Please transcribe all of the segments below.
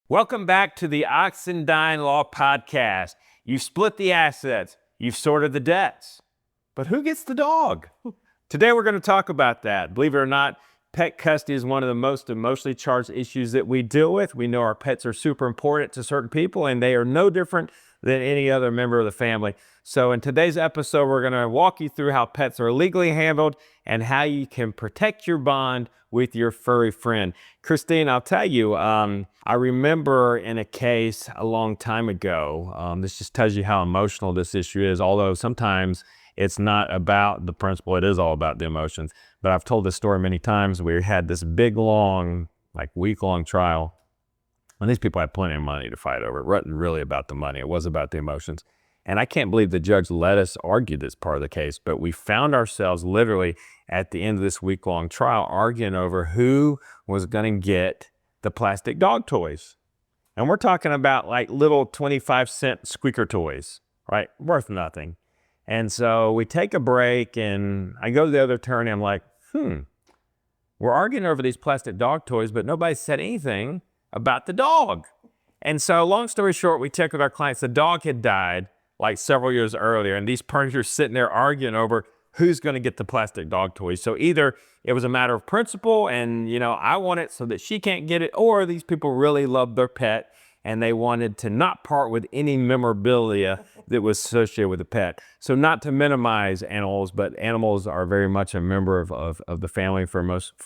Welcome back to the Ox and Dine Law podcast. You've split the assets, you've sorted the debts, but who gets the dog? Today we're going to talk about that. Believe it or not, pet custody is one of the most emotionally charged issues that we deal with. We know our pets are super important to certain people, and they are no different than any other member of the family. So in today's episode, we're going to walk you through how pets are legally handled and how you can protect your bond with your furry friend. Christine, I'll tell you, I remember in a case a long time ago, this just tells you how emotional this issue is, although sometimes it's not about the principle, it is all about the emotions. But I've told this story many times. We had this big, long, like week-long trial, and these people had plenty of money to fight over. It wasn't really about the money, it was about the emotions. And I can't believe the judge let us argue this part of the case, but we found ourselves literally at the end of this week-long trial arguing over who was going to get the plastic dog toys. And we're talking about like little 25-cent squeaker toys, right? Worth nothing. And so we take a break and I go to the other attorney. I'm like, we're arguing over these plastic dog toys, but nobody said anything about the dog. And so long story short, we checked with our clients. The dog had died like several years earlier, and these parties are sitting there arguing over who's going to get the plastic dog toys. So either it was a matter of principle and, I want it so that she can't get it, or these people really love their pet and they wanted to not part with any memorabilia that was associated with the pet. So not to minimize animals, but animals are very much a member of the family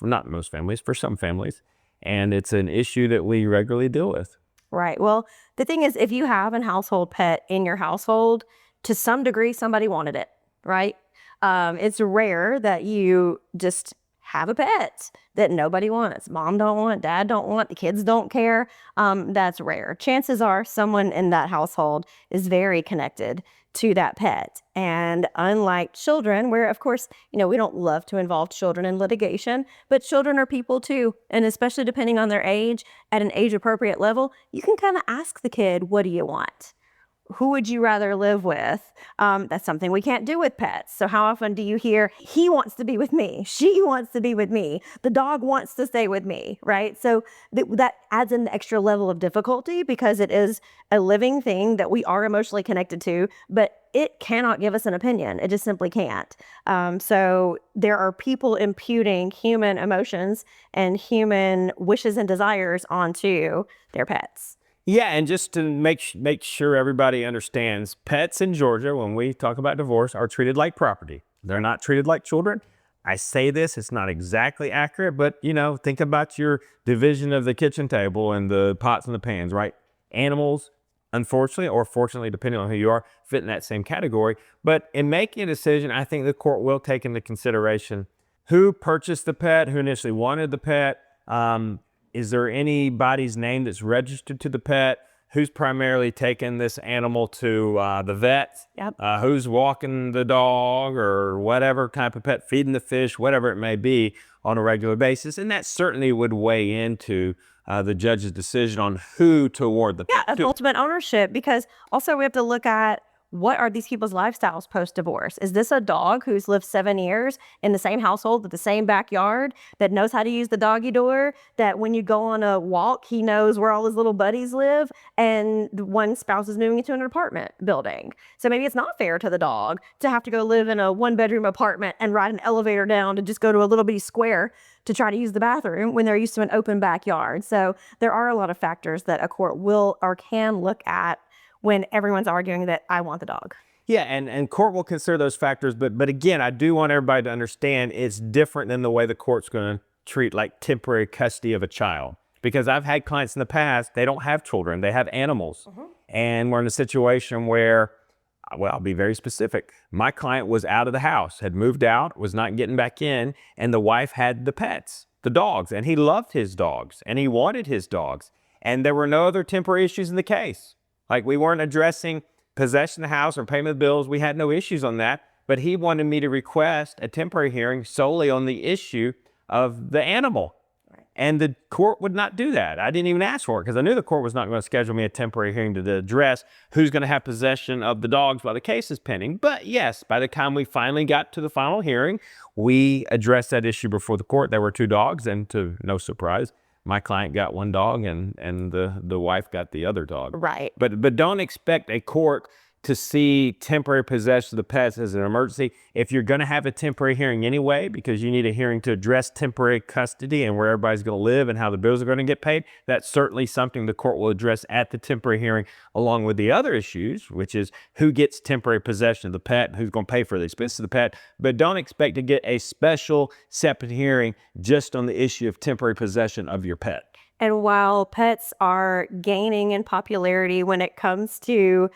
not most families, for some families. And it's an issue that we regularly deal with. Right. Well, the thing is, if you have a household pet in your household, to some degree, somebody wanted it, right? It's rare that you just have a pet that nobody wants. Mom don't want, dad don't want, the kids don't care. That's rare. Chances are someone in that household is very connected to that pet. And unlike children, where of course, we don't love to involve children in litigation, but children are people too. And especially depending on their age, at an age appropriate level, you can kind of ask the kid, what do you want? Who would you rather live with? That's something we can't do with pets. So how often do you hear, he wants to be with me, she wants to be with me, the dog wants to stay with me, right? So that adds an extra level of difficulty because it is a living thing that we are emotionally connected to, but it cannot give us an opinion. It just simply can't. So there are people imputing human emotions and human wishes and desires onto their pets. Yeah, and just to make sure everybody understands, pets in Georgia, when we talk about divorce, are treated like property. They're not treated like children. I say this, it's not exactly accurate, but think about your division of the kitchen table and the pots and the pans, right? Animals, unfortunately, or fortunately, depending on who you are, fit in that same category. But in making a decision, I think the court will take into consideration who purchased the pet, who initially wanted the pet. Is there anybody's name that's registered to the pet? Who's primarily taking this animal to the vet? Yep. Who's walking the dog or whatever type of pet, feeding the fish, whatever it may be on a regular basis. And that certainly would weigh into the judge's decision on who to award the pet Yeah, to. ultimate ownership, because also we have to look at what are these people's lifestyles post-divorce? Is this a dog who's lived 7 years in the same household with the same backyard, that knows how to use the doggy door, that when you go on a walk, he knows where all his little buddies live, and one spouse is moving into an apartment building? So maybe it's not fair to the dog to have to go live in a one-bedroom apartment and ride an elevator down to just go to a little bitty square to try to use the bathroom when they're used to an open backyard. So there are a lot of factors that a court will or can look at when everyone's arguing that I want the dog. Yeah, and court will consider those factors, but again, I do want everybody to understand it's different than the way the court's going to treat like temporary custody of a child. Because I've had clients in the past, they don't have children, they have animals. And we're in a situation where, well, I'll be very specific. My client was out of the house, had moved out, was not getting back in, and the wife had the pets, the dogs, and he loved his dogs, and he wanted his dogs. And there were no other temporary issues in the case. Like, we weren't addressing possession of the house or payment of bills. We had no issues on that. But he wanted me to request a temporary hearing solely on the issue of the animal. Right. And the court would not do that. I didn't even ask for it because I knew the court was not going to schedule me a temporary hearing to address who's going to have possession of the dogs while the case is pending. But yes, by the time we finally got to the final hearing, we addressed that issue before the court. There were 2 dogs, and to no surprise, my client got one dog and the wife got the other dog. Right. But don't expect a court to see temporary possession of the pets as an emergency. If you're going to have a temporary hearing anyway, because you need a hearing to address temporary custody and where everybody's going to live and how the bills are going to get paid, that's certainly something the court will address at the temporary hearing, along with the other issues, which is who gets temporary possession of the pet and who's going to pay for the expenses of the pet. But don't expect to get a special separate hearing just on the issue of temporary possession of your pet. And while pets are gaining in popularity when it comes to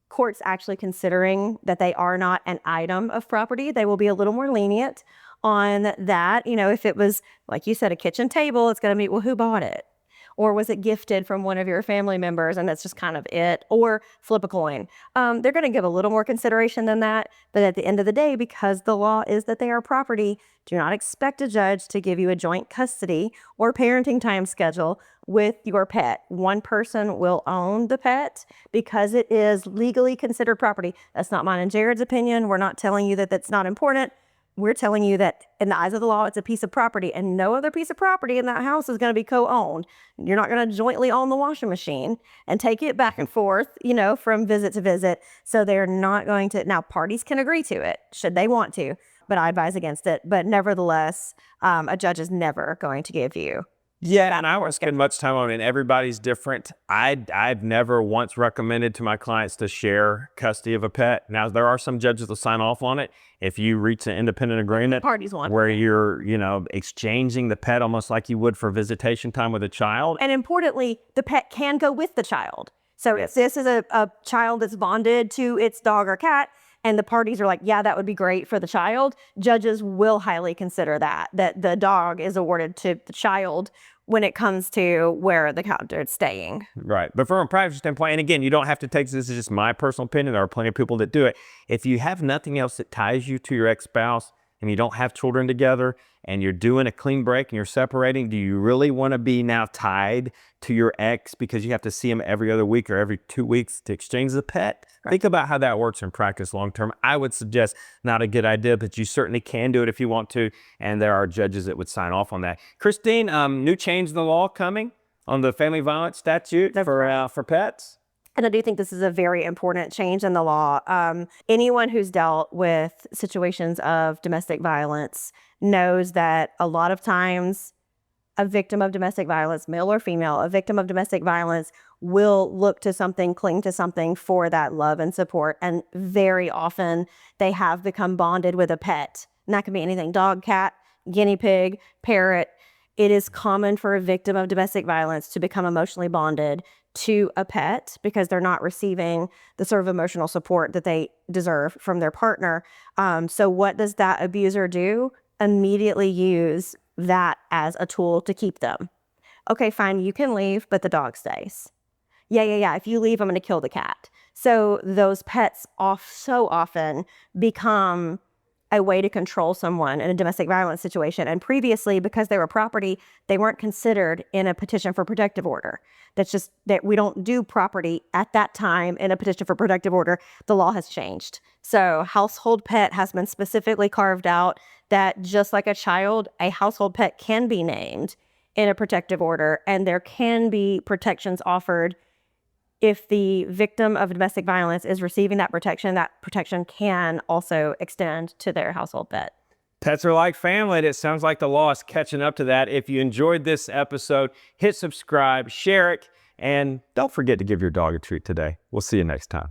courts actually considering that they are not an item of property, they will be a little more lenient on that. You know, if it was, like you said, a kitchen table, it's going to be, well, who bought it? Or was it gifted from one of your family members and that's just kind of it? Or flip a coin. They're going to give a little more consideration than that. But at the end of the day, because the law is that they are property, do not expect a judge to give you a joint custody or parenting time schedule with your pet. One person will own the pet because it is legally considered property. That's not mine and Jared's opinion. We're not telling you that that's not important. We're telling you that in the eyes of the law, it's a piece of property, and no other piece of property in that house is going to be co-owned. You're not going to jointly own the washing machine and take it back and forth, you know, from visit to visit. So they're not going to. Now, parties can agree to it should they want to, but I advise against it. But nevertheless, a judge is never going to give you. Yeah, and I won't spend much time on it. Everybody's different. I've never once recommended to my clients to share custody of a pet. Now, there are some judges that sign off on it. If you reach an independent agreement Parties want where you're, you know, exchanging the pet almost like you would for visitation time with a child. And importantly, the pet can go with the child. So if this is a child that's bonded to its dog or cat, and the parties are like, yeah, that would be great for the child, judges will highly consider that the dog is awarded to the child when it comes to where the cat is staying. Right. But from a privacy standpoint, and again, you don't have to take this as just my personal opinion. There are plenty of people that do it. If you have nothing else that ties you to your ex-spouse and you don't have children together and you're doing a clean break and you're separating, do you really want to be now tied to your ex because you have to see him every other week or every 2 weeks to exchange the pet? Right. Think about how that works in practice long term. I would suggest not a good idea, but you certainly can do it if you want to, and there are judges that would sign off on that. Christine, new change in the law coming on the family violence statute for pets? And I do think this is a very important change in the law. Anyone who's dealt with situations of domestic violence knows that a lot of times a victim of domestic violence, male or female, a victim of domestic violence will look to something, cling to something for that love and support. And very often they have become bonded with a pet. And that can be anything: dog, cat, guinea pig, parrot. It is common for a victim of domestic violence to become emotionally bonded to a pet because they're not receiving the sort of emotional support that they deserve from their partner. So what does that abuser do? Immediately use that as a tool to keep them. Okay, fine, you can leave, but the dog stays. Yeah. If you leave, I'm going to kill the cat. So those pets so often become a way to control someone in a domestic violence situation. And previously, because they were property, they weren't considered in a petition for protective order. That's just that we don't do property at that time in a petition for protective order. The law has changed. So household pet has been specifically carved out that just like a child, a household pet can be named in a protective order, and there can be protections offered. If the victim of domestic violence is receiving that protection can also extend to their household pet. Pets are like family, and it sounds like the law is catching up to that. If you enjoyed this episode, hit subscribe, share it, and don't forget to give your dog a treat today. We'll see you next time.